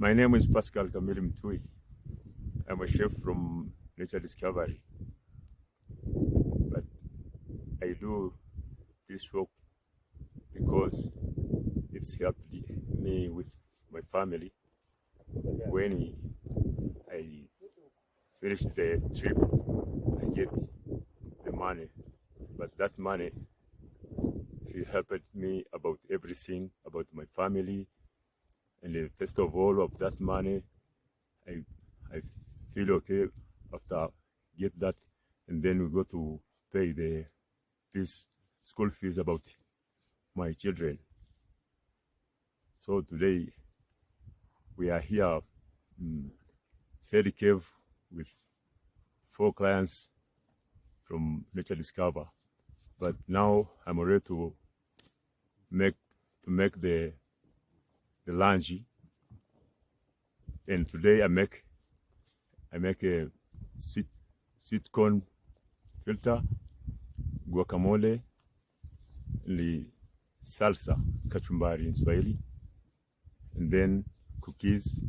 My name is Pascal Mtui. I'm a chef from Nature Discovery, but I do this work because it's helped me with my family. When I finish the trip, I get the money, but that money he helped me about everything, about my family, and first of all of that money, I feel okay after get that, and then we go to pay the fees, school fees about my children. So today we are here, third cave with 4 clients from Nature Discover. But now I'm ready to make the lunch, and today I make a sweet corn filter, guacamole, salsa, kachumbari in Swahili, and then cookies,